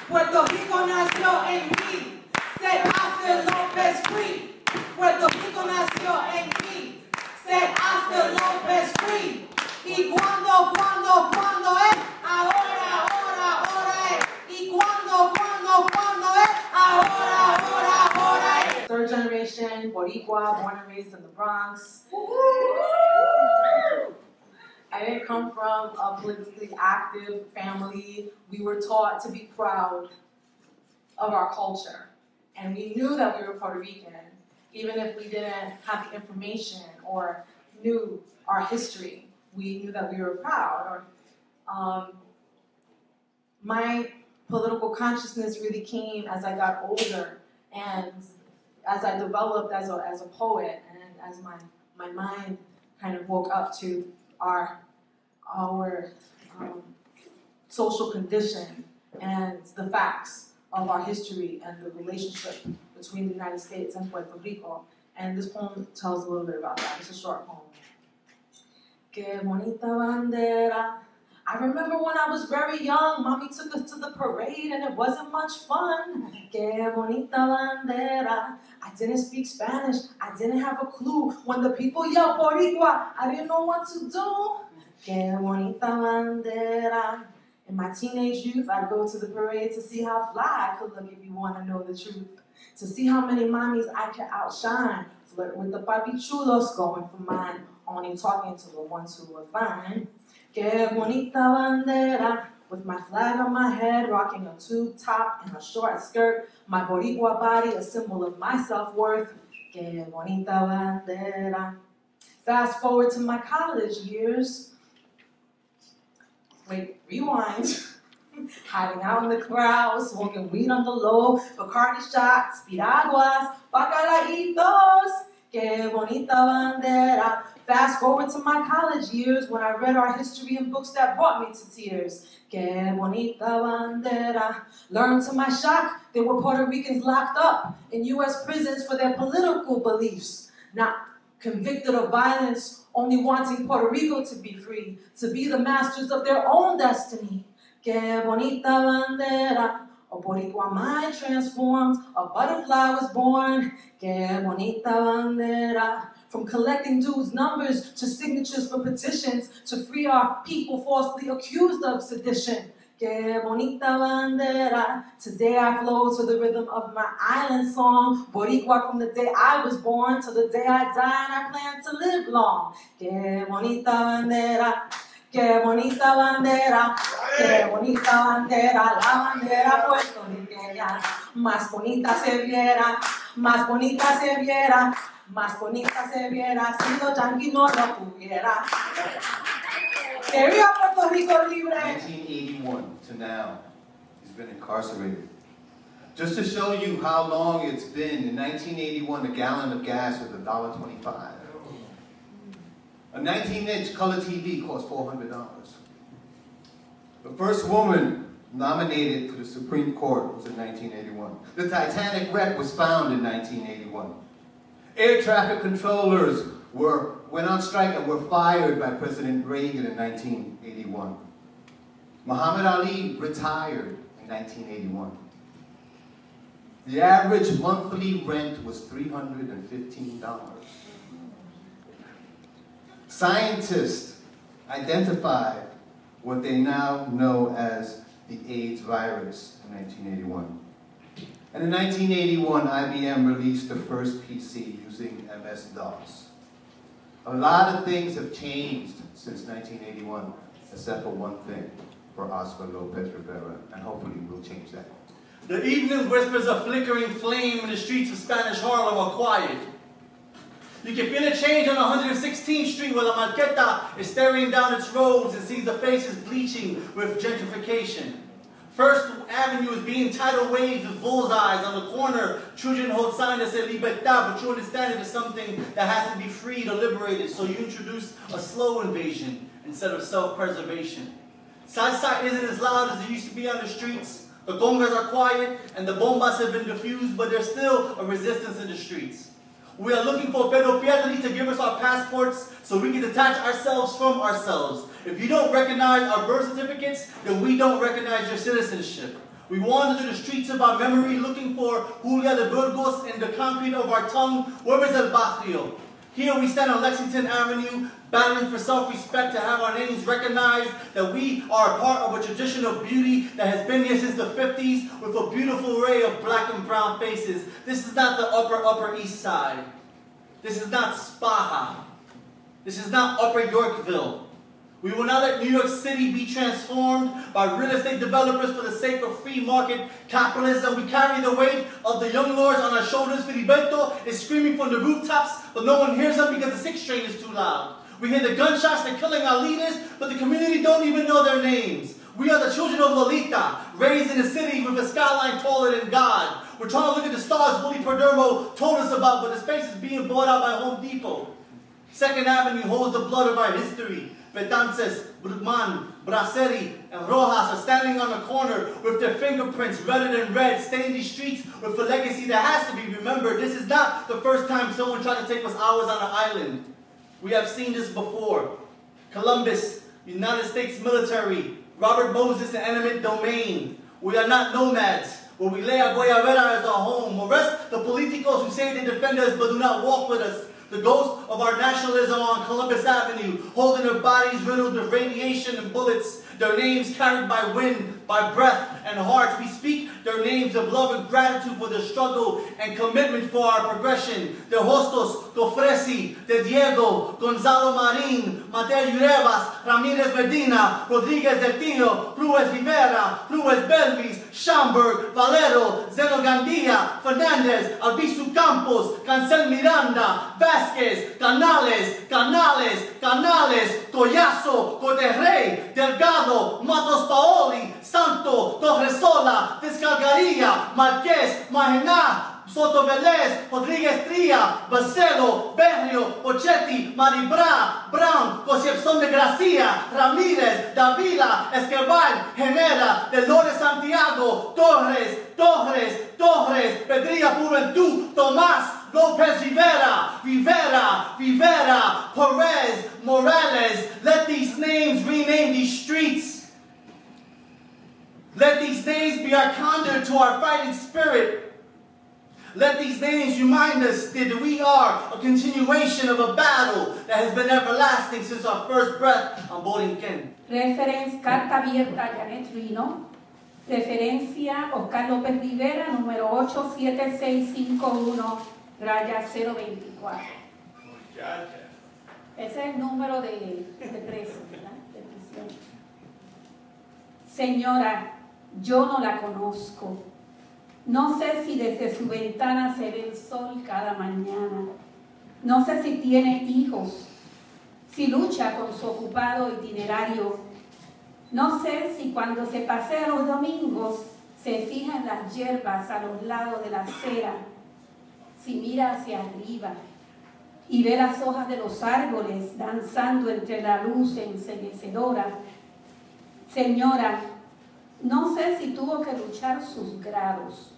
Puerto Rico nació en mí. Set after López free. Puerto Rico nació en mí. Set after López free. Y cuando es, ahora es. Y cuando es, ahora es. Third generation Boricua, born and raised in the Bronx. I didn't come from a politically active family. We were taught to be proud of our culture. And we knew that we were Puerto Rican, even if we didn't have the information or knew our history. We knew that we were proud. My political consciousness really came as I got older and as I developed as a poet and as my mind kind of woke up to our social condition and the facts of our history and the relationship between the United States and Puerto Rico. And this poem tells a little bit about that. It's a short poem. Qué bonita bandera. I remember when I was very young, Mommy took us to the parade and it wasn't much fun. Qué bonita bandera. I didn't speak Spanish. I didn't have a clue. When the people yelled Boricua, I didn't know what to do. Qué bonita bandera. In my teenage youth, I'd go to the parade to see how fly I could look if you want to know the truth. To see how many mommies I could outshine. Flirt with the papi chulos, going for mine. Only talking to the ones who were fine. Qué bonita bandera. With my flag on my head, rocking a tube top and a short skirt. My Boricua body, a symbol of my self-worth. Qué bonita bandera. Fast forward to my college years. Wait, rewind. Hiding out in the crowd, smoking weed on the low, Bacardi shots, piraguas, bacalaitos, que bonita bandera. Fast forward to my college years when I read our history in books that brought me to tears. Que bonita bandera. Learned to my shock, there were Puerto Ricans locked up in U.S. prisons for their political beliefs, not convicted of violence, only wanting Puerto Rico to be free, to be the masters of their own destiny. Que bonita bandera. A Boricua mind transformed, a butterfly was born. Que bonita bandera. From collecting dues numbers to signatures for petitions to free our people falsely accused of sedition. Que bonita bandera. Today I flow to the rhythm of my island song. Boricua from the day I was born till the day I die, and I plan to live long. Que bonita bandera. Que bonita bandera. Que bonita bandera. La bandera puertorriqueña. Más bonita se viera. Más bonita se viera. Más bonita se viera si los yanquis no lo tuviera. Que viva Puerto Rico libre. 1981 to now, he's been incarcerated. Just to show you how long it's been, in 1981, a gallon of gas was $1.25. A 19-inch color TV cost $400. The first woman nominated for the Supreme Court was in 1981. The Titanic wreck was found in 1981. Air traffic controllers went on strike and were fired by President Reagan in 1981. Muhammad Ali retired in 1981. The average monthly rent was $315. Scientists identified what they now know as the AIDS virus in 1981. And in 1981, IBM released the first PC using MS-DOS. A lot of things have changed since 1981, except for one thing, for Oscar López Rivera, and hopefully we'll change that. The evening whispers of flickering flame in the streets of Spanish Harlem are quiet. You can feel a change on 116th Street where La Marqueta is staring down its roads and sees the faces bleaching with gentrification. First Avenue is being tidal waves with bullseyes. On the corner, children hold signs that say libertad, but you understand it is something that has to be freed or liberated, so you introduce a slow invasion instead of self-preservation. Salsa isn't as loud as it used to be on the streets. The congas are quiet, and the bombas have been diffused, but there's still a resistance in the streets. We are looking for Pedro Pietri to give us our passports so we can detach ourselves from ourselves. If you don't recognize our birth certificates, then we don't recognize your citizenship. We wander through the streets of our memory looking for Julia de Burgos in the concrete of our tongue. Where is El Barrio? Here we stand on Lexington Avenue, battling for self-respect to have our names recognized, that we are a part of a tradition of beauty that has been here since the 50s with a beautiful array of black and brown faces. This is not the Upper East Side. This is not Spaha. This is not Upper Yorkville. We will not let New York City be transformed by real estate developers for the sake of free market capitalism. We carry the weight of the young lords on our shoulders. Filiberto is screaming from the rooftops, but no one hears him because the 6th train is too loud. We hear the gunshots, they're killing our leaders, but the community don't even know their names. We are the children of Lolita, raised in a city with a skyline taller than God. We're trying to look at the stars Willie Perdomo told us about, but the space is being bought out by Home Depot. 2nd Avenue holds the blood of our history. Betances, Brugman, Braceri, and Rojas are standing on the corner with their fingerprints redder than red, staining these streets with a legacy that has to be remembered. This is not the first time someone tried to take us hours on an island. We have seen this before. Columbus, United States military, Robert Moses and eminent domain. We are not nomads. Where we lay our Guayabera as our home. Arrest the politicos who say they defend us but do not walk with us. The ghosts of our nationalism on Columbus Avenue, holding their bodies riddled with radiation and bullets, their names carried by wind, by breath and heart. We speak their names of love and gratitude for their struggle and commitment for our progression. De Hostos, Gofresi, De Diego, Gonzalo Marin, Mateo Urevas, Ramirez Medina, Rodriguez del Tino, Ruiz Rivera, Ruiz Belvis, Schamberg, Valero, Zeno Gandia, Fernandez, Albizu Campos, Cancel Miranda, Vasquez, Canales, Collazo, Coterrey, Delgado, Matos Paoli, Santo, Torresola, Descalgaria, Marquez, Mahena, Soto Velez, Rodríguez Tría, Barcelo, Berrio, Pochetti, Maribra, Brown, Concepción de Gracia, Ramírez, Davila, Escobar, Genera, Dolores Santiago, Torres, Pedrilla Juventud, Tomás, López Rivera, Perez, Morales. Let these names rename these streets. Let these names be our conduit to our fighting spirit. Let these names remind us that we are a continuation of a battle that has been everlasting since our first breath on Borinquen. Referencia, carta abierta, Janet Rino. Referencia, Oscar López Rivera, número 87651-024. Ese es el número de preso, ¿verdad? De prisión. Señora, yo no la conozco. No sé si desde su ventana se ve el sol cada mañana. No sé si tiene hijos, si lucha con su ocupado itinerario. No sé si cuando se pasea los domingos se fija en las hierbas a los lados de la acera, si mira hacia arriba y ve las hojas de los árboles danzando entre la luz enceguecedora. Señora, no sé si tuvo que luchar sus grados,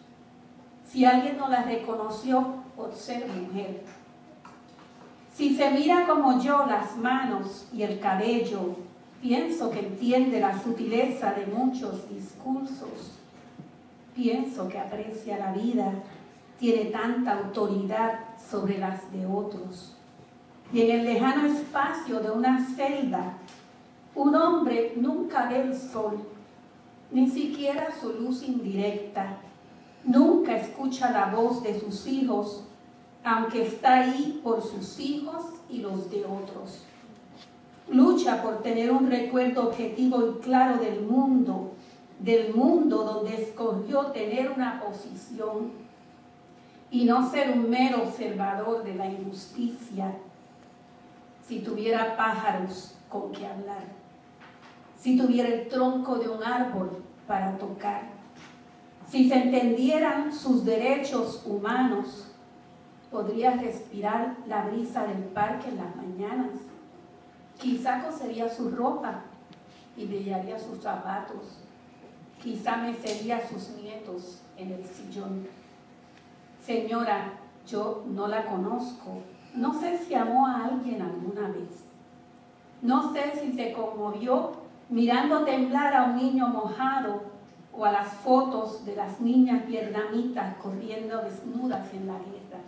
si alguien no la reconoció por ser mujer. Si se mira como yo las manos y el cabello, pienso que entiende la sutileza de muchos discursos. Pienso que aprecia la vida, tiene tanta autoridad sobre las de otros. Y en el lejano espacio de una celda, un hombre nunca ve el sol, ni siquiera su luz indirecta. Nunca escucha la voz de sus hijos, aunque está ahí por sus hijos y los de otros. Lucha por tener un recuerdo objetivo y claro del mundo donde escogió tener una posición y no ser un mero observador de la injusticia. Si tuviera pájaros con que hablar, si tuviera el tronco de un árbol para tocar, si se entendieran sus derechos humanos, podría respirar la brisa del parque en las mañanas. Quizá cosería su ropa y brillaría sus zapatos. Quizá mecería a sus nietos en el sillón. Señora, yo no la conozco. No sé si amó a alguien alguna vez. No sé si se conmovió mirando temblar a un niño mojado o a las fotos de las niñas vietnamitas corriendo desnudas en la guerra.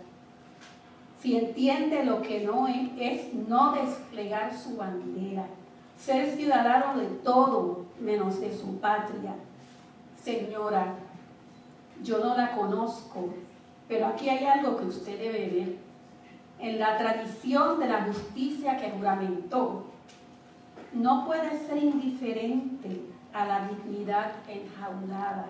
Si entiende lo que no es no desplegar su bandera, ser ciudadano de todo menos de su patria. Señora, yo no la conozco, pero aquí hay algo que usted debe ver. En la tradición de la justicia que juramentó, no puede ser indiferente a la dignidad enjaulada,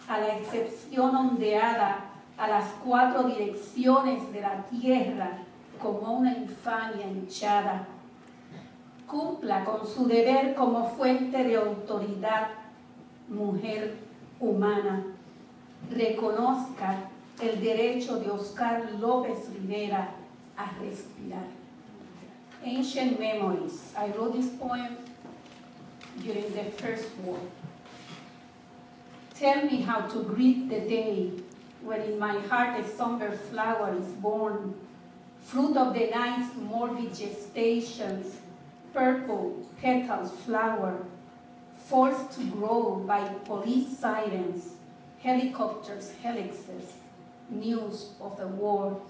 a la excepción ondeada a las 4 direcciones de la tierra como una infamia hinchada. Cumpla con su deber como fuente de autoridad, mujer humana. Reconozca el derecho de Oscar López Rivera a respirar. Ancient Memories. I wrote this poem during the First War. Tell me how to greet the day when in my heart a somber flower is born, fruit of the night's morbid gestations, purple petals flower, forced to grow by police sirens, helicopters, helixes, news of the war.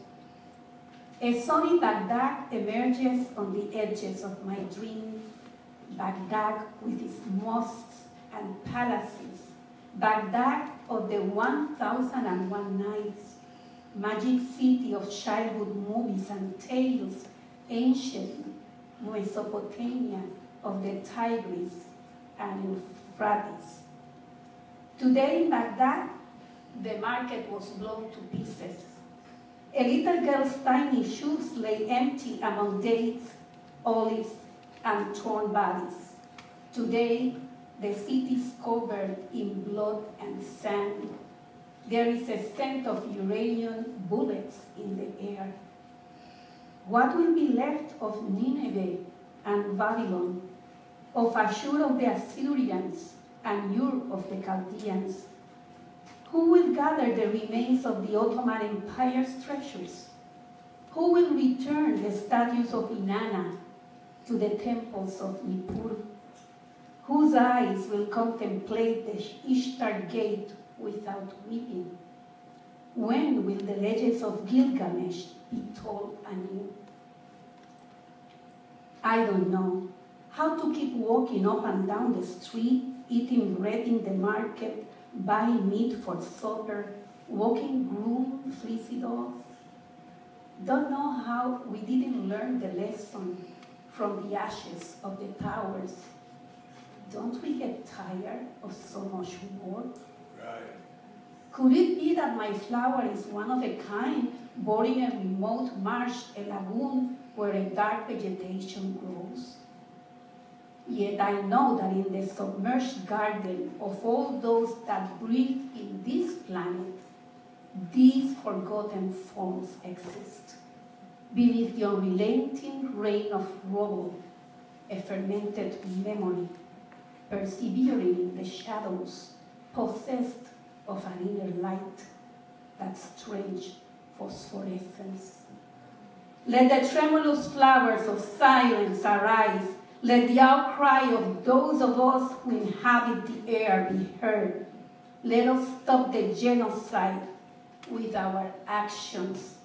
A sunny Baghdad emerges on the edges of my dream, Baghdad with its mosques and palaces, Baghdad of the 1001 Nights, magic city of childhood movies and tales, ancient Mesopotamia of the Tigris and Euphrates. Today in Baghdad, the market was blown to pieces. A little girl's tiny shoes lay empty among dates, olives, and torn bodies. Today, the city is covered in blood and sand. There is a scent of uranium bullets in the air. What will be left of Nineveh and Babylon, of Ashur of the Assyrians and Ur of the Chaldeans? Who will gather the remains of the Ottoman Empire's treasures? Who will return the statues of Inanna to the temples of Nippur? Whose eyes will contemplate the Ishtar gate without weeping? When will the legends of Gilgamesh be told anew? I don't know how to keep walking up and down the street, eating bread in the market, buying meat for supper, walking groom, fleecy dogs. Don't know how we didn't learn the lesson from the ashes of the towers. Don't we get tired of so much war? Right. Could it be that my flower is one of a kind, born in a remote marsh, a lagoon where a dark vegetation grows? Yet I know that in the submerged garden of all those that breathe in this planet, these forgotten forms exist. Beneath the unrelenting rain of rubble, a fermented memory, persevering in the shadows, possessed of an inner light, that strange phosphorescence. Let the tremulous flowers of silence arise. Let the outcry of those of us who inhabit the air be heard. Let us stop the genocide with our actions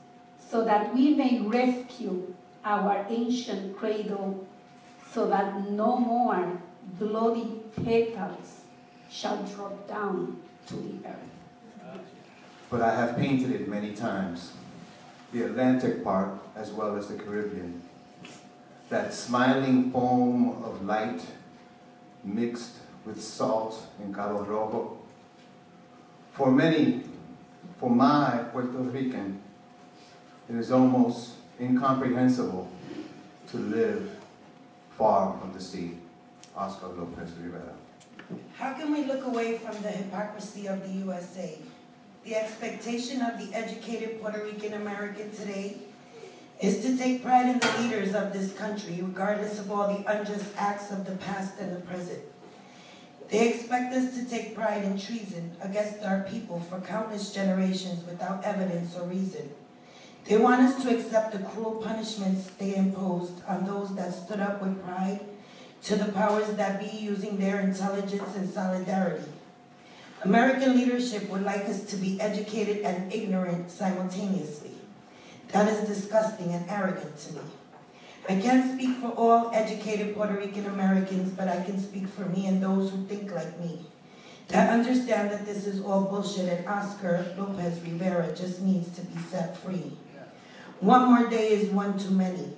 so that we may rescue our ancient cradle, so that no more bloody petals shall drop down to the earth. But I have painted it many times, the Atlantic part as well as the Caribbean. That smiling foam of light mixed with salt and Cabo Rojo. For many, for my Puerto Rican, it is almost incomprehensible to live far from the sea. Oscar López Rivera. How can we look away from the hypocrisy of the USA? The expectation of the educated Puerto Rican American today is to take pride in the leaders of this country, regardless of all the unjust acts of the past and the present. They expect us to take pride in treason against our people for countless generations without evidence or reason. They want us to accept the cruel punishments they imposed on those that stood up with pride to the powers that be, using their intelligence and solidarity. American leadership would like us to be educated and ignorant simultaneously. That is disgusting and arrogant to me. I can't speak for all educated Puerto Rican Americans, but I can speak for me and those who think like me, that understand that this is all bullshit and Oscar López Rivera just needs to be set free. One more day is one too many.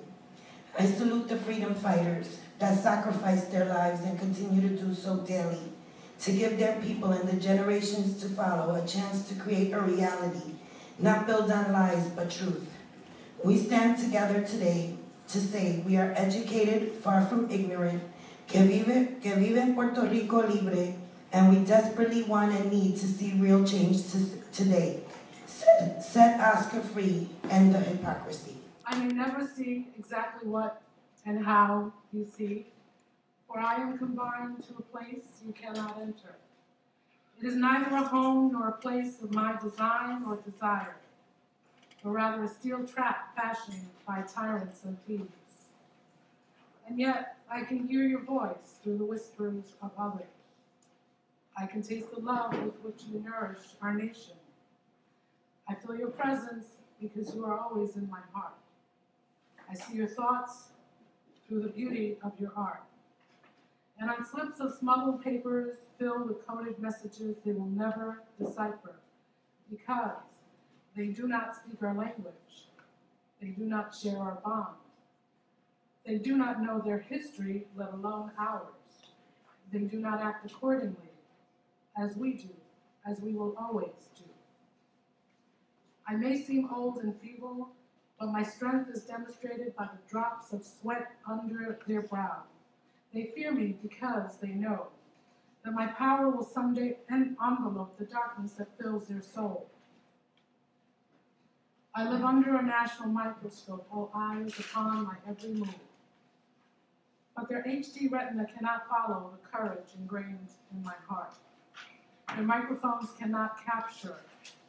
I salute the freedom fighters that sacrifice their lives and continue to do so daily, to give their people and the generations to follow a chance to create a reality, not built on lies but truth. We stand together today to say we are educated, far from ignorant, que vive Puerto Rico libre, and we desperately want and need to see real change today. Set Oscar free, end the hypocrisy. I may never see exactly what and how you see, for I am confined to a place you cannot enter. It is neither a home nor a place of my design or desire, but rather a steel trap fashioned by tyrants and thieves. And yet, I can hear your voice through the whispers of others. I can taste the love with which you nourish our nation. I feel your presence because you are always in my heart. I see your thoughts through the beauty of your art. And on slips of smuggled papers filled with coded messages they will never decipher, because they do not speak our language. They do not share our bond. They do not know their history, let alone ours. They do not act accordingly, as we do, as we will always do. I may seem old and feeble, but my strength is demonstrated by the drops of sweat under their brow. They fear me because they know that my power will someday envelope the darkness that fills their soul. I live under a national microscope, all eyes upon my every move. But their HD retina cannot follow the courage ingrained in my heart. Their microphones cannot capture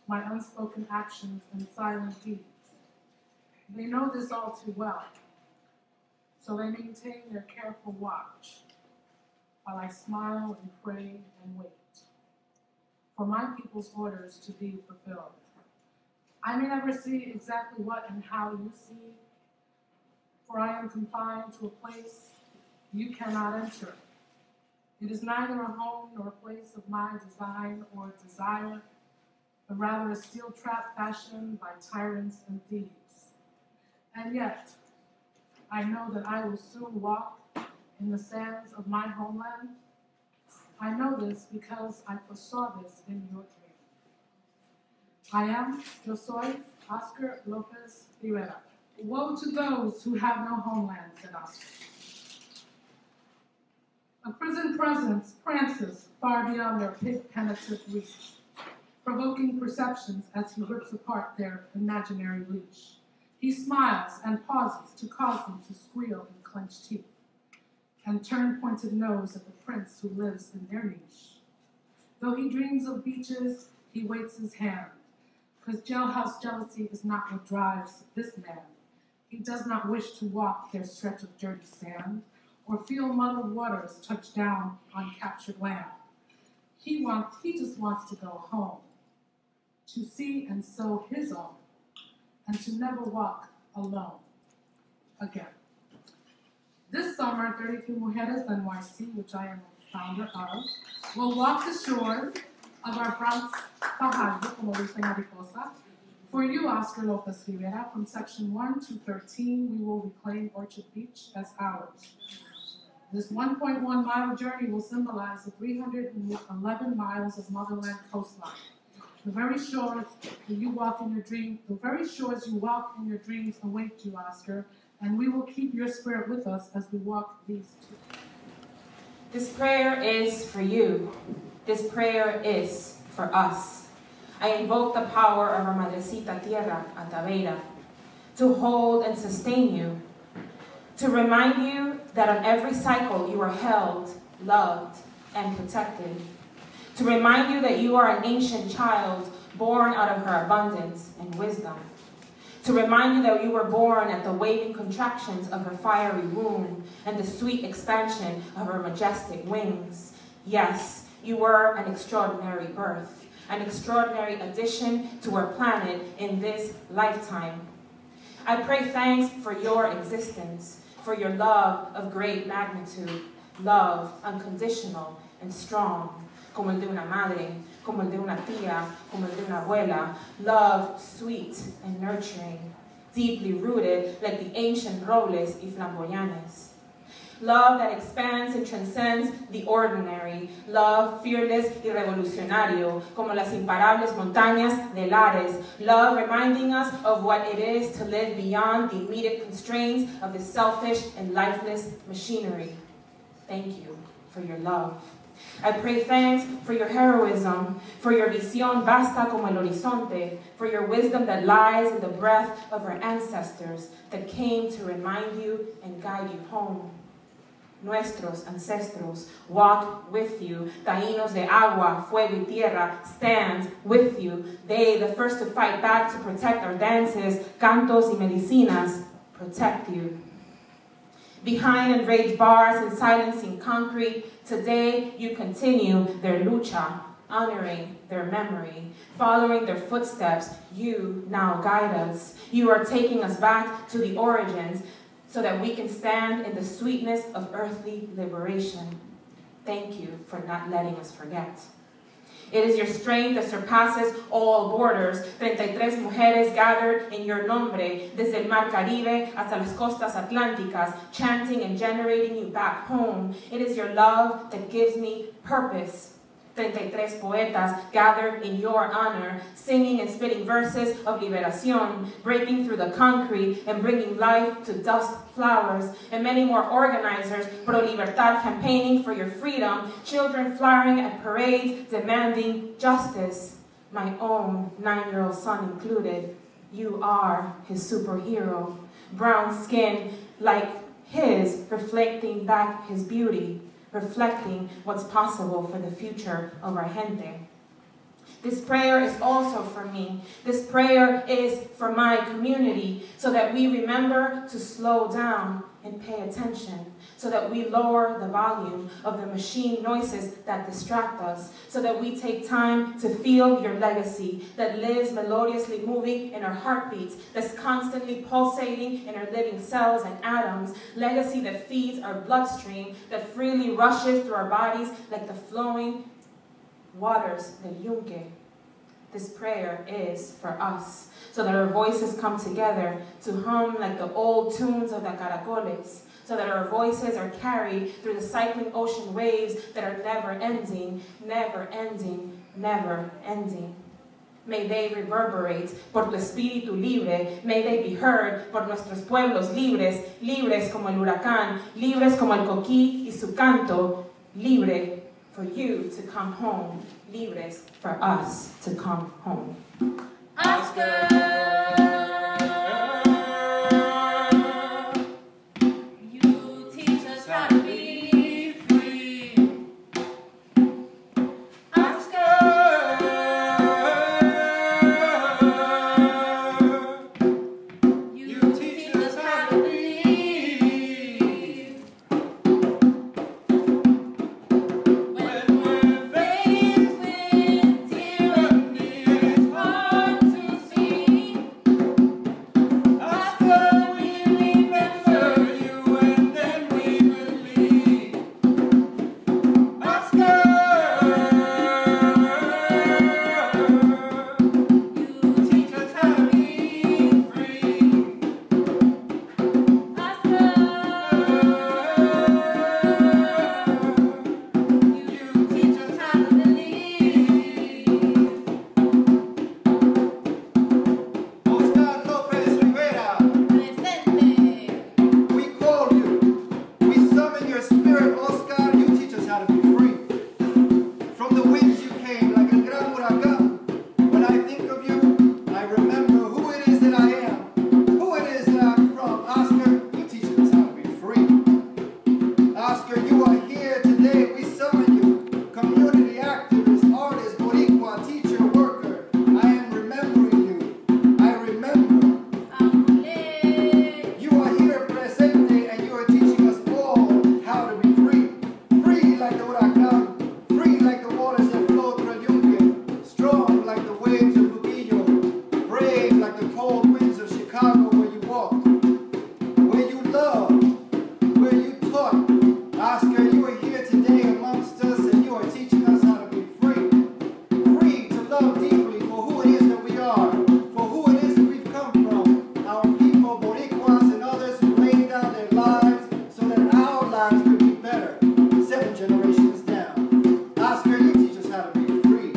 my unspoken actions and silent deeds. They know this all too well, so they maintain their careful watch while I smile and pray and wait for my people's orders to be fulfilled. I may never see exactly what and how you see, for I am confined to a place you cannot enter. It is neither a home nor a place of my design or desire, but rather a steel trap fashioned by tyrants and thieves. And yet, I know that I will soon walk in the sands of my homeland. I know this because I foresaw this in your dream. Yo soy Oscar López Rivera. Woe to those who have no homeland, said Oscar. A prison presence prances far beyond their pit-penetrative reach, provoking perceptions as he rips apart their imaginary leash. He smiles and pauses to cause them to squeal in clenched teeth, and turn pointed nose at the prince who lives in their niche. Though he dreams of beaches, he waits his hand, because jailhouse jealousy is not what drives this man. He does not wish to walk their stretch of dirty sand, or feel muddled waters touch down on captured land. He just wants to go home, to see and sow his own, and to never walk alone again. This summer, 33 Mujeres NYC, which I am a founder of, will walk the shores of our Bronx Fajardo, como dice Mariposa. For you, Oscar López Rivera, from section 1 to 13, we will reclaim Orchard Beach as ours. This 1.1-mile journey will symbolize the 311 miles of motherland coastline. The very shores you walk in your dreams await you, Oscar, and we will keep your spirit with us as we walk these two. This prayer is for you. This prayer is for us. I invoke the power of our Madrecita Tierra, Ataveira, to hold and sustain you, to remind you that on every cycle you are held, loved, and protected, to remind you that you are an ancient child born out of her abundance and wisdom, to remind you that you were born at the waving contractions of her fiery womb and the sweet expansion of her majestic wings. Yes, You were an extraordinary birth, an extraordinary addition to our planet in this lifetime. I pray thanks for your existence, for your love of great magnitude, love unconditional and strong, como el de una madre, como el de una tía, como el de una abuela, love sweet and nurturing, deeply rooted like the ancient robles y flamboyanes. Love that expands and transcends the ordinary. Love fearless y revolucionario, como las imparables montañas de Lares. Love reminding us of what it is to live beyond the immediate constraints of this selfish and lifeless machinery. Thank you for your love. I pray thanks for your heroism, for your visión vasta como el horizonte, for your wisdom that lies in the breath of our ancestors that came to remind you and guide you home. Nuestros ancestros walk with you. Taínos de agua, fuego y tierra stand with you. They, the first to fight back to protect our dances, cantos y medicinas, protect you. Behind enraged bars and silencing concrete, today you continue their lucha, honoring their memory, following their footsteps. You now guide us. You are taking us back to the origins, so that we can stand in the sweetness of earthly liberation. Thank you for not letting us forget. It is your strength that surpasses all borders. 33 mujeres gathered in your nombre, desde el Mar Caribe hasta las costas atlánticas, chanting and generating you back home. It is your love that gives me purpose. 33 poetas gathered in your honor, singing and spitting verses of liberación, breaking through the concrete and bringing life to dust flowers, and many more organizers pro libertad campaigning for your freedom, children flying at parades demanding justice, my own 9-year-old son included. You are his superhero, brown skin like his, reflecting back his beauty, reflecting what's possible for the future of our gente. This prayer is also for me. This prayer is for my community, so that we remember to slow down and pay attention, so that we lower the volume of the machine noises that distract us, so that we take time to feel your legacy that lives melodiously moving in our heartbeats, that's constantly pulsating in our living cells and atoms, legacy that feeds our bloodstream, that freely rushes through our bodies like the flowing waters del Yunque. This prayer is for us, so that our voices come together to hum like the old tunes of the caracoles, so that our voices are carried through the cycling ocean waves that are never ending, never ending, never ending. May they reverberate por tu espíritu libre. May they be heard por nuestros pueblos libres, libres como el huracán, libres como el coquí y su canto, libre for you to come home, libres for us to come home. Oscar, you teach us how to be free. Oscar, you teach us how to believe. When we're faced with tyranny, it's hard to see. love deeply for who it is that we are, for who it is that we've come from, our people, Boricuas and others who laid down their lives so that our lives could be better, 7 generations down. Oscar, you teach us how to be free.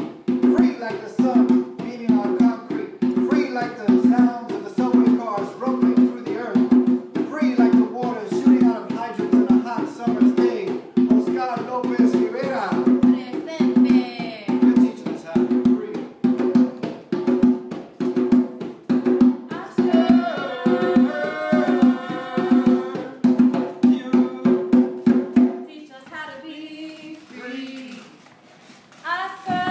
Free like the sun beating on concrete. Free like the sounds of the subway cars rumbling through the earth. Free like the water shooting out of hydrants on a hot summer's day. Oscar López Rivera. You're teaching us how to be free. Teach us how to be free. Oscar,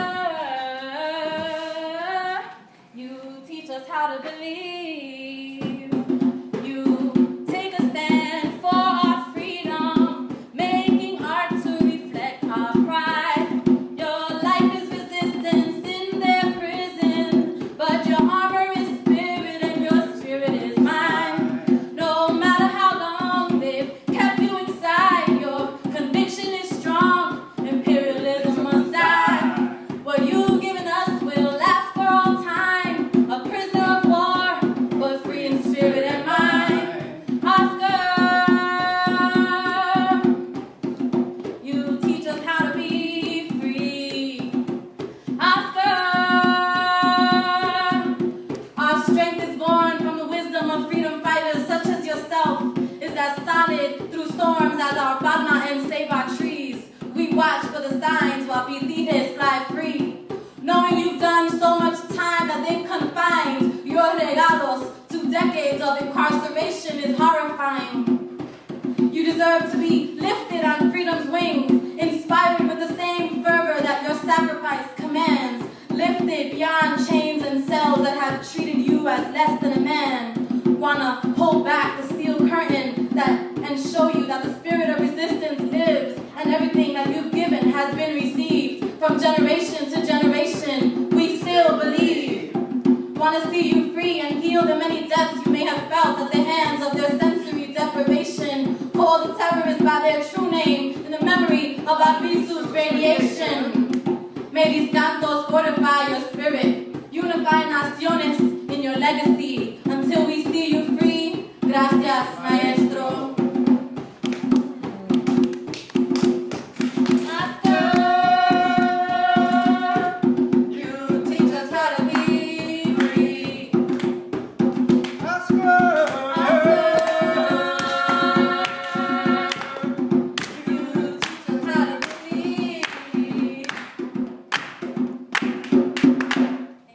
you teach us how to believe. You take a stand for our freedom, making art to reflect our pride. Your life is resistance in their prison, but your armor is spirit and your spirit is mine. No matter how long they've kept you inside, your conviction is strong. Imperialism must die. What you've given us will last for all time. A prisoner of war, but free in spirit and mind. Oscar, you teach us how to be free. Oscar, our strength is born from the wisdom of freedom fighters such as yourself. Is as solid through storms as our palma and ceiba trees. We watch for the signs while believers fly free. Knowing you've done so much time that they've confined your regalos to decades of incarceration is horrifying. You deserve to be lifted on freedom's wings, inspired with the same fervor that your sacrifice commands, lifted beyond chains and cells that have treated you as less than a man. Wanna pull back the steel curtain and show you that the spirit of resistance lives and everything that you've given has been received from generation to generation. We still believe. Want to see you free and heal the many deaths you may have felt at the hands of their sensory deprivation. Call the terrorists by their true name in the memory of Abisu's radiation. May these cantos fortify your spirit, unify naciones in your legacy until we see you free. Gracias, maestro.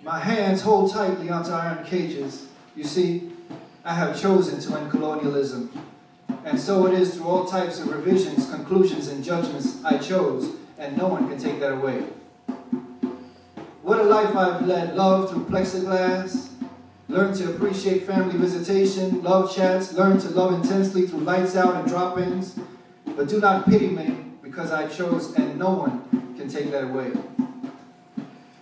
My hands hold tightly onto iron cages. You see, I have chosen to end colonialism. And so it is through all types of revisions, conclusions, and judgments I chose, and no one can take that away. What a life I've led. Love through plexiglass, learn to appreciate family visitation, love chats, learn to love intensely through lights out and drop-ins. But do not pity me, because I chose, and no one can take that away.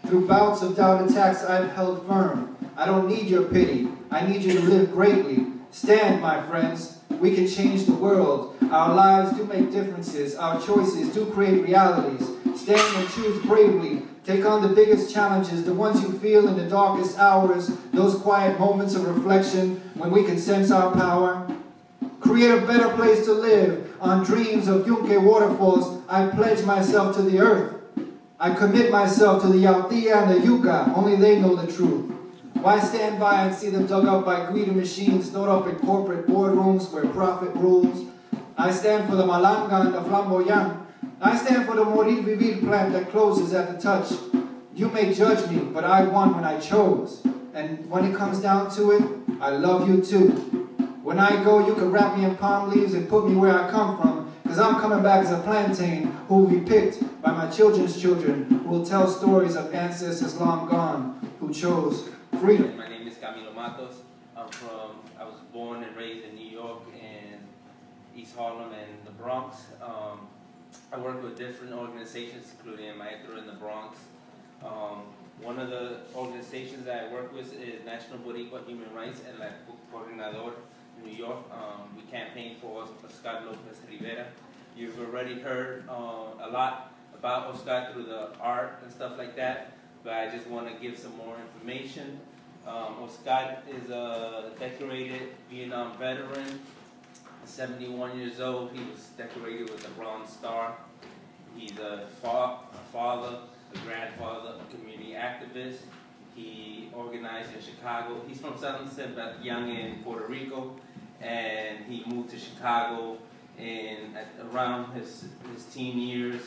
Through bouts of doubt attacks, I've held firm. I don't need your pity. I need you to live greatly. Stand, my friends. We can change the world. Our lives do make differences. Our choices do create realities. Stand and choose bravely. Take on the biggest challenges, the ones you feel in the darkest hours, those quiet moments of reflection when we can sense our power. Create a better place to live. On dreams of Yunque waterfalls, I pledge myself to the earth. I commit myself to the Yautía and the Yucca. Only they know the truth. Why stand by and see them dug up by greedy machines, stored up in corporate boardrooms where profit rules? I stand for the Malanga and the Flamboyant. I stand for the Morir Vivir plant that closes at the touch. You may judge me, but I won when I chose. And when it comes down to it, I love you too. When I go, you can wrap me in palm leaves and put me where I come from, because I'm coming back as a plantain who will be picked by my children's children, who will tell stories of ancestors long gone who chose freedom. My name is Camilo Matos. I was born and raised in New York and East Harlem and the Bronx. I work with different organizations, including Maestro in the Bronx. One of the organizations that I work with is National Boricua Human Rights and La Coordinador in New York. We campaign for Oscar López Rivera. You've already heard a lot about Oscar through the art and stuff like that. but I just want to give some more information. Oscar is a decorated Vietnam veteran, 71 years old. He was decorated with a Bronze Star. He's a father, a grandfather, a community activist. He organized in Chicago. He's from Sunset, but young in Puerto Rico, and he moved to Chicago around his teen years.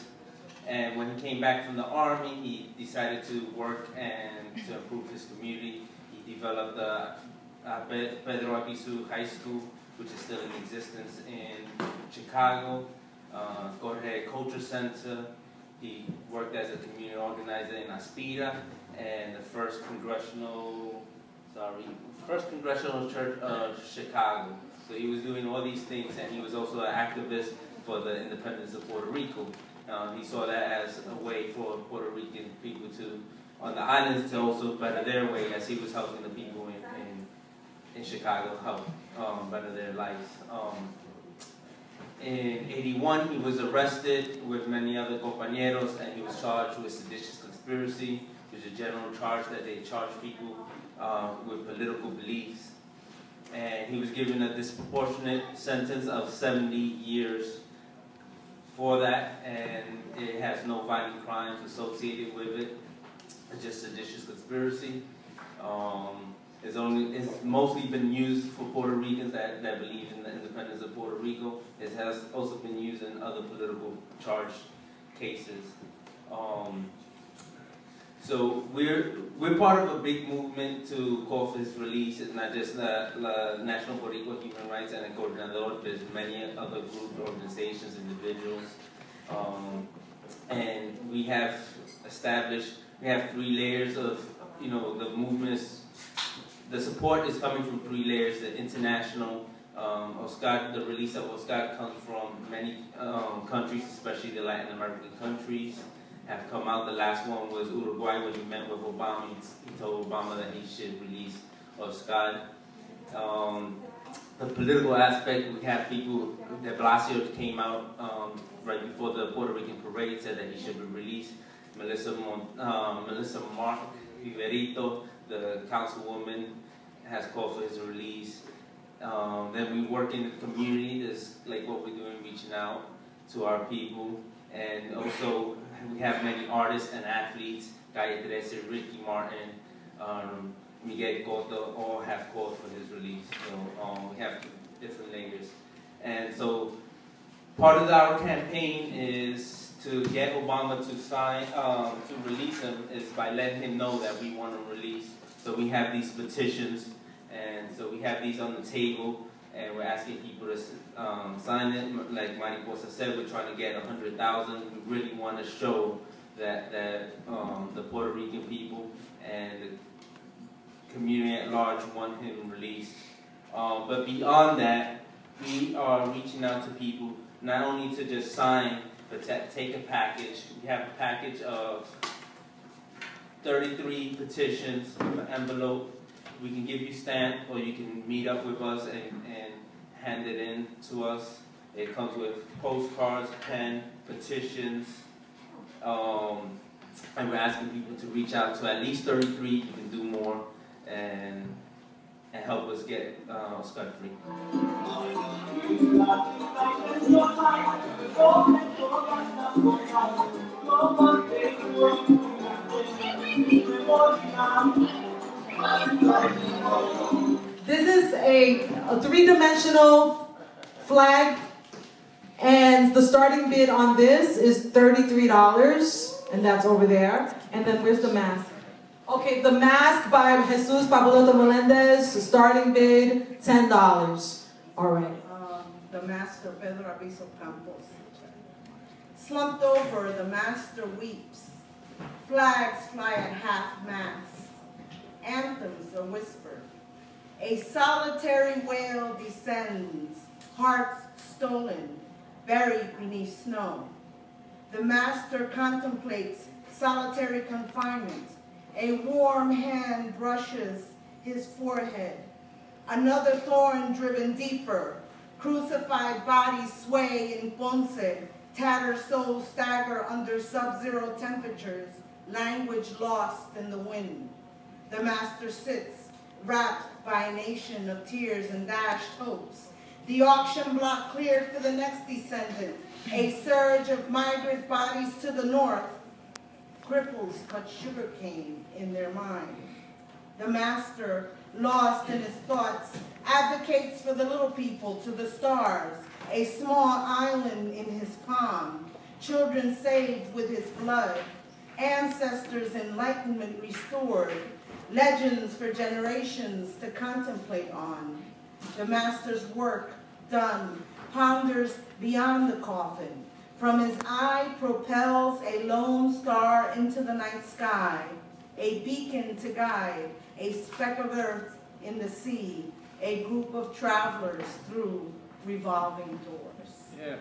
And when he came back from the Army, he decided to work and to improve his community. He developed Pedro Abisu High School, which is still in existence in Chicago. Jorge Culture Center. He worked as a community organizer in Aspira and the first congressional church of Chicago. So he was doing all these things, and he was also an activist for the independence of Puerto Rico. He saw that as a way for Puerto Rican people on the islands to also better their way, as he was helping the people in Chicago help better their lives. In '81, he was arrested with many other compañeros, and he was charged with seditious conspiracy, which is a general charge that they charge people with political beliefs. And he was given a disproportionate sentence of 70 years for that, and it has no violent crimes associated with it. It's just seditious conspiracy. It's mostly been used for Puerto Ricans that believe in the independence of Puerto Rico. It has also been used in other political charge cases. So we're part of a big movement to call for his release. It's not just the National Puerto Rico Human Rights and the Coordinador. There's many other groups, organizations, individuals, and we have established. We have 3 layers of, the movements. The support is coming from 3 layers. The international, the release of Oscar comes from many countries, especially the Latin American countries, have come out. The last one was Uruguay, when he met with Obama. He told Obama that he should release Oscar. The political aspect, we have people, de Blasio came out right before the Puerto Rican parade, said that he should be released. Melissa Mark Riverito, the councilwoman, has called for his release. Then we work in the community, that's like what we're doing, reaching out to our people. And also, we have many artists and athletes, Calle 13, Ricky Martin, Miguel Cotto, all have called for his release. So we have different layers. And so part of our campaign is to get Obama to sign, to release him, is by letting him know that we want him released. So we have these petitions, and so we have these on the table, and we're asking people to sign it. Like Mariposa said, we're trying to get 100,000. We really want to show that the Puerto Rican people and the community at large want him released. But beyond that, we are reaching out to people not only to just sign, but to take a package. We have a package of 33 petitions, an envelope. We can give you stamp, or you can meet up with us and hand it in to us. It comes with postcards, pen, petitions, and we're asking people to reach out to at least 33. You can do more, and help us get scot-free. This is a 3-dimensional flag, and the starting bid on this is $33, and that's over there. And then where's the mask? Okay, the mask by Jesus Pablito Melendez, starting bid $10. All right. The master, Pedro Abiso Campos. Slumped over, the master weeps. Flags fly at half-mast. Anthems are whispered. A solitary wail descends, hearts stolen, buried beneath snow. The master contemplates solitary confinement. A warm hand brushes his forehead. Another thorn driven deeper. Crucified bodies sway in Ponce. Tattered souls stagger under sub-zero temperatures. language lost in the wind. The master sits, wrapped by a nation of tears and dashed hopes. The auction block cleared for the next descendant. A surge of migrant bodies to the north. Cripples cut sugarcane in their mind. The master, lost in his thoughts, advocates for the little people to the stars, a small island in his palm, children saved with his blood, ancestors' enlightenment restored, legends for generations to contemplate on. The master's work done ponders beyond the coffin. From his eye propels a lone star into the night sky, a beacon to guide, a speck of earth in the sea, a group of travelers through revolving doors. Yeah.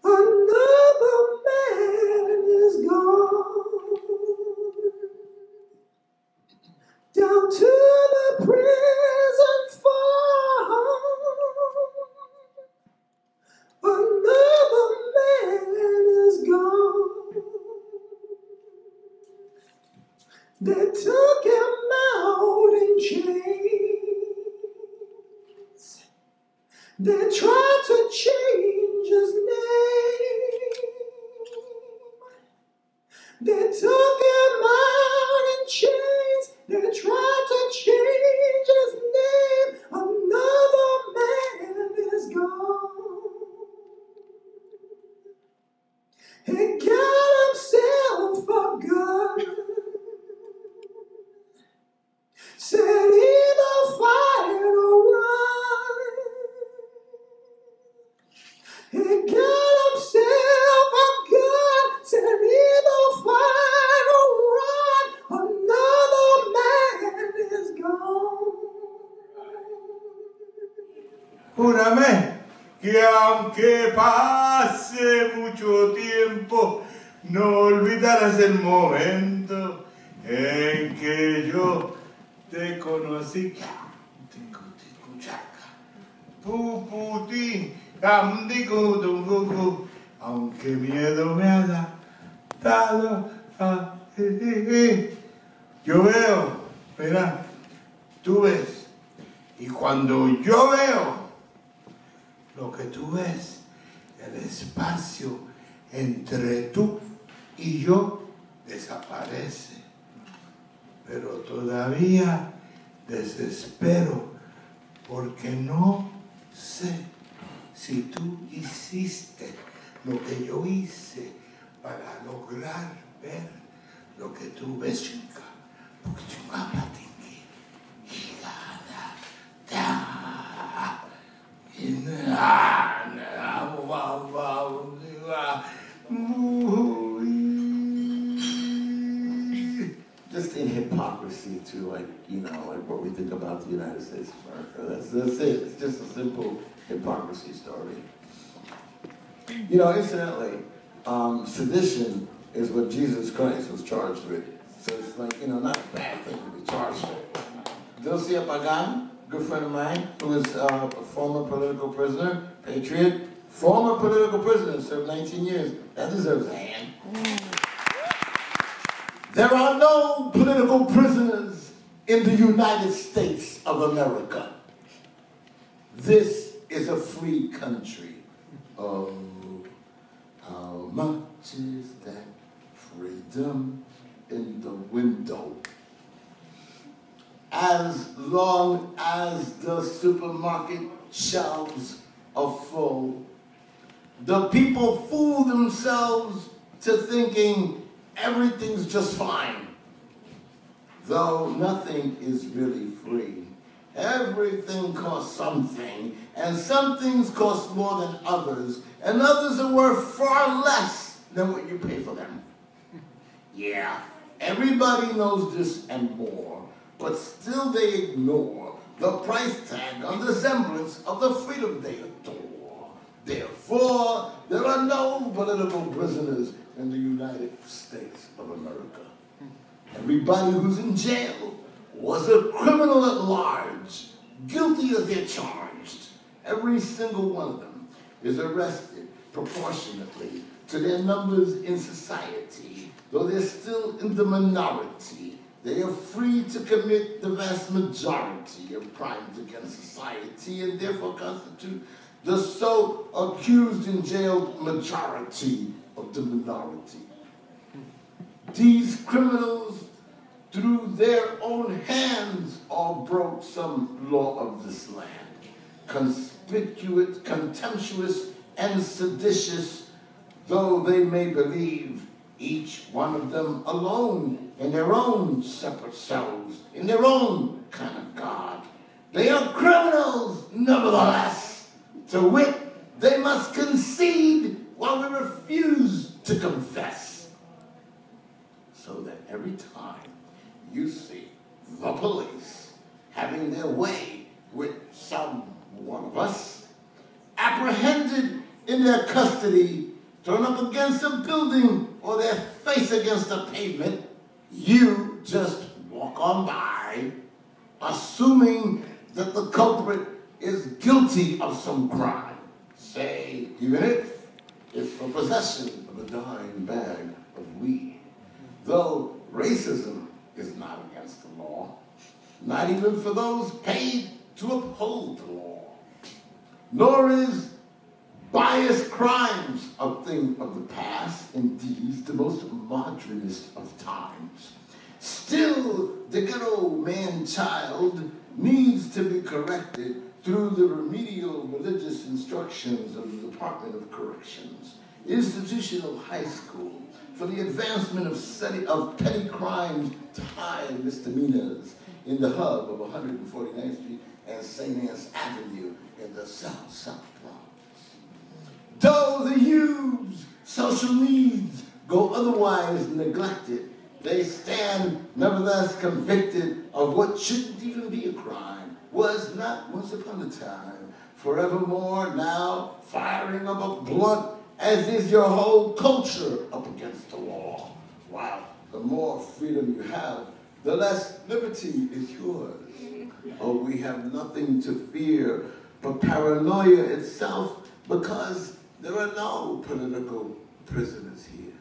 Another man is gone down to the prison farm. Another man is gone. They took him out in chains. They tried to change his name. They took him out in chains. They tried to change his name. Another man is gone. He got himself a gun. Said either fight or run. He got himself a gun. Said either fight or run. Another man is gone. Júrame que aunque pase mucho tiempo, no olvidarás el momento en que yo te conocí. Puputi, camdicutungucu, aunque miedo me haya dado. Yo veo, mira, tú ves, y cuando yo veo, lo que tú ves, el espacio entre tú y yo desaparece. Pero todavía desespero porque no sé si tú hiciste lo que yo hice para lograr ver lo que tú ves, chica. Porque chica, just in hypocrisy to, like, you know, like what we think about the United States of America. That's it. It's just a simple hypocrisy story. You know, incidentally, sedition is what Jesus Christ was charged with. So it's like, you know, not a bad thing to be charged with. Dilcia Pagan, good friend of mine, who is a former political prisoner, patriot, former political prisoner, served 19 years. That deserves a hand. There are no political prisoners in the United States of America. This is a free country. Oh, how much is that freedom in the window? As long as the supermarket shelves are full, the people fool themselves to thinking everything's just fine, though nothing is really free. Everything costs something, and some things cost more than others, and others are worth far less than what you pay for them. Yeah, everybody knows this and more, but still they ignore the price tag on the semblance of the freedom they adore. Therefore, there are no political prisoners in the United States of America. Everybody who's in jail was a criminal at large, guilty as they're charged. Every single one of them is arrested proportionately to their numbers in society. though they're still in the minority, they are free to commit the vast majority of crimes against society and therefore constitute the so accused and jailed majority of the minority. These criminals, through their own hands, all broke some law of this land, conspicuous, contemptuous, and seditious, though they may believe, each one of them alone in their own separate selves, in their own kind of God. They are criminals, nevertheless. To wit, they must concede while we refuse to confess. So that every time you see the police having their way with some one of us, apprehended in their custody, thrown up against a building or their face against a pavement, you just walk on by, assuming that the culprit is guilty of some crime. Say, even if it's for possession of a dime bag of weed. Though racism is not against the law, not even for those paid to uphold the law. Nor is biased crimes a thing of the past, indeed the most modernist of times. Still, the ghetto man-child needs to be corrected through the remedial religious instructions of the Department of Corrections, institutional high school, for the advancement of petty crimes to high misdemeanors in the hub of 149th Street and St. Anne's Avenue in the South Bronx. Though the youth's social needs go otherwise neglected, they stand nevertheless convicted of what shouldn't even be a crime, was not once upon a time, forevermore now firing up a blunt, as is your whole culture up against the law. While the more freedom you have, the less liberty is yours. Oh, we have nothing to fear but paranoia itself, because there are no political prisoners here.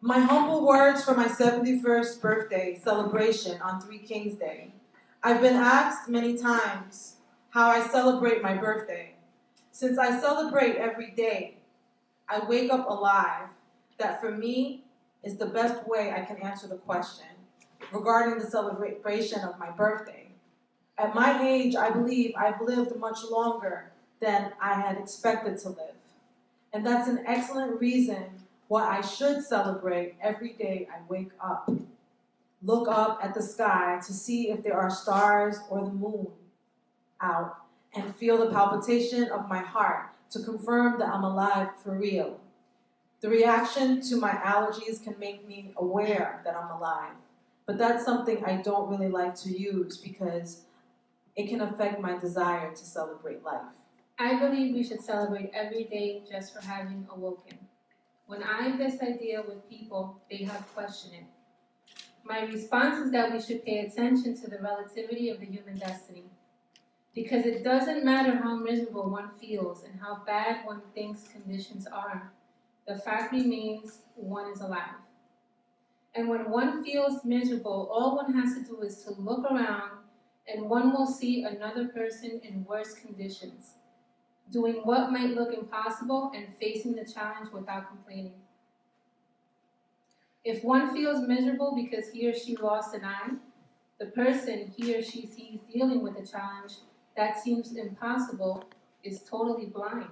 My humble words for my 71st birthday celebration on Three Kings Day. I've been asked many times how I celebrate my birthday. Since I celebrate every day, I wake up alive. That for me is the best way I can answer the question regarding the celebration of my birthday. At my age, I believe I've lived much longer than I had expected to live. And that's an excellent reason why I should celebrate every day I wake up. Look up at the sky to see if there are stars or the moon out, and feel the palpitation of my heart to confirm that I'm alive for real. The reaction to my allergies can make me aware that I'm alive, but that's something I don't really like to use because it can affect my desire to celebrate life. I believe we should celebrate every day just for having awoken. When I have this idea with people, they have questioned it. My response is that we should pay attention to the relativity of the human destiny. Because it doesn't matter how miserable one feels and how bad one thinks conditions are. The fact remains one is alive. And when one feels miserable, all one has to do is to look around and one will see another person in worse conditions, doing what might look impossible and facing the challenge without complaining. If one feels miserable because he or she lost an eye, the person he or she sees dealing with a challenge that seems impossible is totally blind.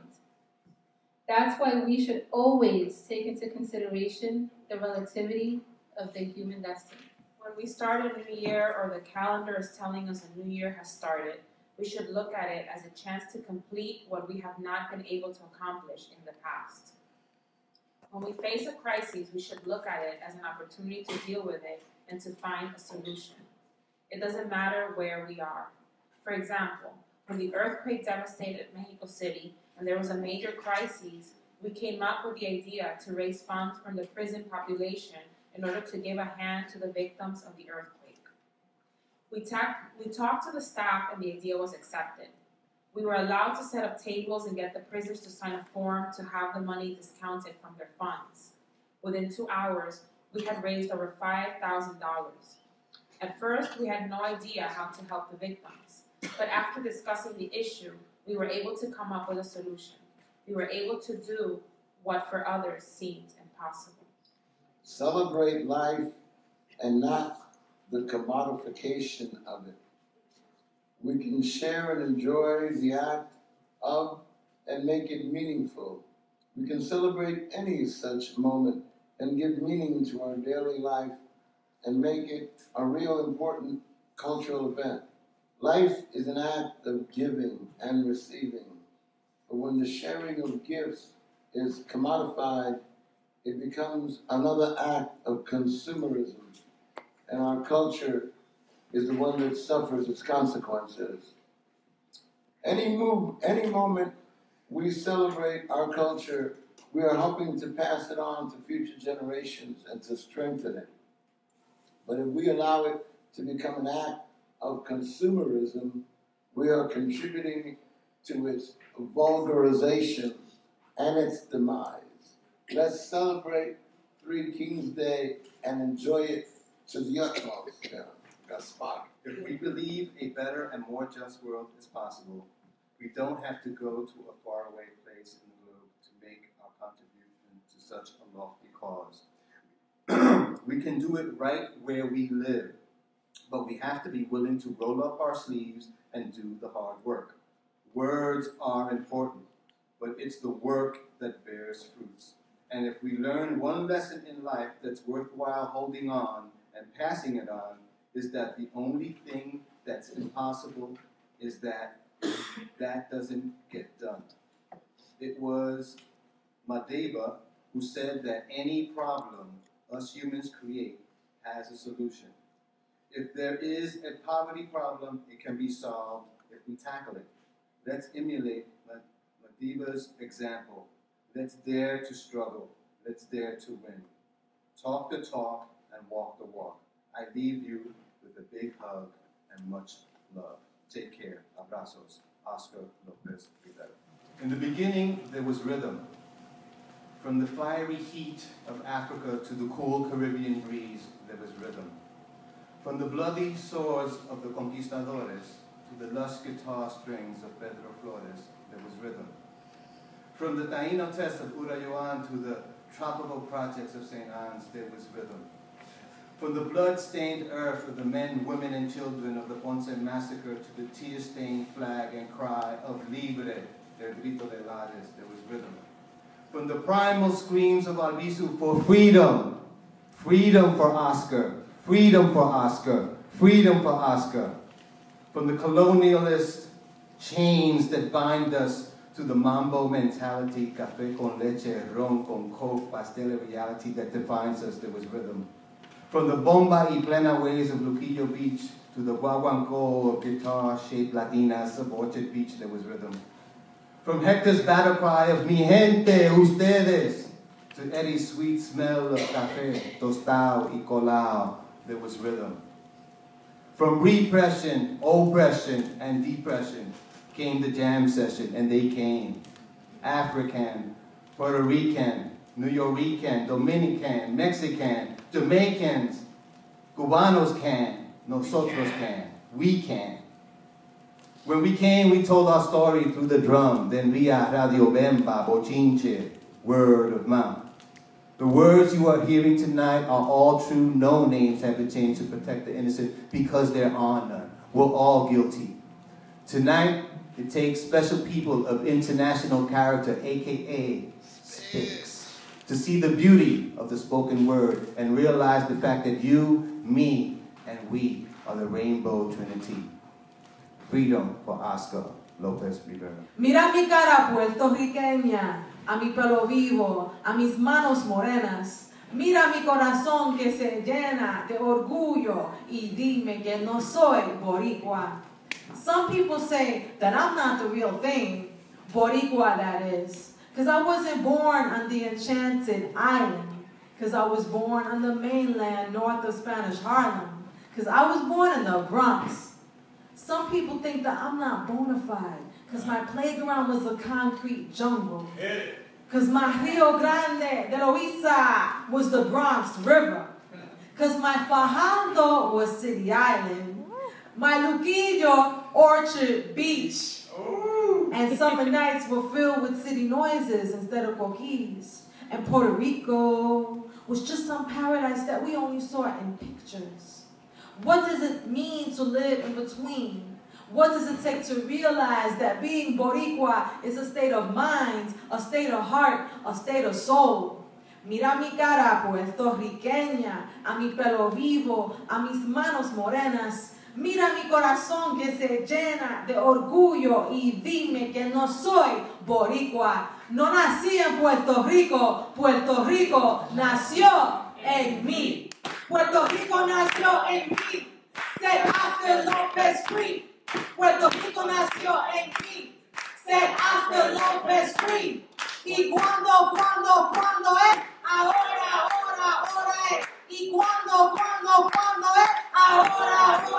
That's why we should always take into consideration the relativity of the human destiny. When we start a new year or the calendar is telling us a new year has started, we should look at it as a chance to complete what we have not been able to accomplish in the past. When we face a crisis, we should look at it as an opportunity to deal with it and to find a solution. It doesn't matter where we are. For example, when the earthquake devastated Mexico City and there was a major crisis, we came up with the idea to raise funds from the prison population in order to give a hand to the victims of the earthquake. We talked to the staff and the idea was accepted. We were allowed to set up tables and get the prisoners to sign a form to have the money discounted from their funds. Within 2 hours, we had raised over $5,000. At first, we had no idea how to help the victims, but after discussing the issue, we were able to come up with a solution. We were able to do what for others seemed impossible. Celebrate life and not the commodification of it. We can share and enjoy the act of and make it meaningful. We can celebrate any such moment and give meaning to our daily life and make it a real important cultural event. Life is an act of giving and receiving. But when the sharing of gifts is commodified, it becomes another act of consumerism. And our culture is the one that suffers its consequences. Any moment we celebrate our culture, we are helping to pass it on to future generations and to strengthen it. But if we allow it to become an act of consumerism, we are contributing to its vulgarization and its demise. Let's celebrate Three Kings Day and enjoy it to the utmost. Gaspar. If we believe a better and more just world is possible, we don't have to go to a faraway place in the globe to make our contribution to such a lofty cause. We can do it right where we live, but we have to be willing to roll up our sleeves and do the hard work. Words are important, but it's the work that bears fruits. And if we learn one lesson in life that's worthwhile holding on and passing it on, is that the only thing that's impossible is that doesn't get done. It was Madeba who said that any problem us humans create has a solution. If there is a poverty problem, it can be solved if we tackle it. Let's emulate Madeba's example. Let's dare to struggle. Let's dare to win. Talk the talk and walk the walk. I leave you with a big hug and much love. Take care. Abrazos. Oscar López Rivera. In the beginning, there was rhythm. From the fiery heat of Africa to the cool Caribbean breeze, there was rhythm. From the bloody swords of the conquistadores to the lush guitar strings of Pedro Flores, there was rhythm. From the Taino test of Urayoan to the tropical projects of St. Anne's, there was rhythm. From the blood-stained earth of the men, women, and children of the Ponce massacre to the tear-stained flag and cry of Libre, el grito de Lares, there was rhythm. From the primal screams of Albizu for freedom, freedom for Oscar, freedom for Oscar, freedom for Oscar. From the colonialist chains that bind us to the mambo mentality, café con leche, ron con coke, pastel reality that defines us, there was rhythm. From the bomba y plena ways of Luquillo Beach to the guaguancó of guitar-shaped Latinas of Orchard Beach, there was rhythm. From Hector's battle cry of mi gente, ustedes, to Eddie's sweet smell of café, tostado y colao, there was rhythm. From repression, oppression, and depression came the jam session, and they came. African, Puerto Rican, New Yorican, Dominican, Mexican, Jamaicans, Cubanos can, nosotros can, we can. When we came, we told our story through the drum, then via Radio Bemba, Bochinche, word of mouth. The words you are hearing tonight are all true. No names have been changed to protect the innocent because there are none. We're all guilty. Tonight, it takes special people of international character, a.k.a. Sticks, to see the beauty of the spoken word and realize the fact that you, me, and we are the rainbow trinity. Freedom for Oscar López Rivera. Mira mi cara puertorriqueña, a mi pelo vivo, a mis manos morenas. Mira mi corazón que se llena de orgullo y dime que no soy boricua. Some people say that I'm not the real thing, boricua that is, because I wasn't born on the enchanted island, because I was born on the mainland north of Spanish Harlem, because I was born in the Bronx. Some people think that I'm not bona fide because my playground was a concrete jungle. Because my Rio Grande de Loíza was the Bronx River. Because my Fajardo was City Island. My Luquillo, Orchard Beach. And summer nights were filled with city noises instead of coquis. And Puerto Rico was just some paradise that we only saw in pictures. What does it mean to live in between? What does it take to realize that being Boricua is a state of mind, a state of heart, a state of soul? Mira mi cara puertorriqueña, a mi pelo vivo, a mis manos morenas. Mira mi corazón que se llena de orgullo y dime que no soy boricua. No nací en Puerto Rico nació en mí. Puerto Rico nació en mí. Set after López free. Puerto Rico nació en mí. Set after López free. Y cuando es ahora es. Y cuando es ahora.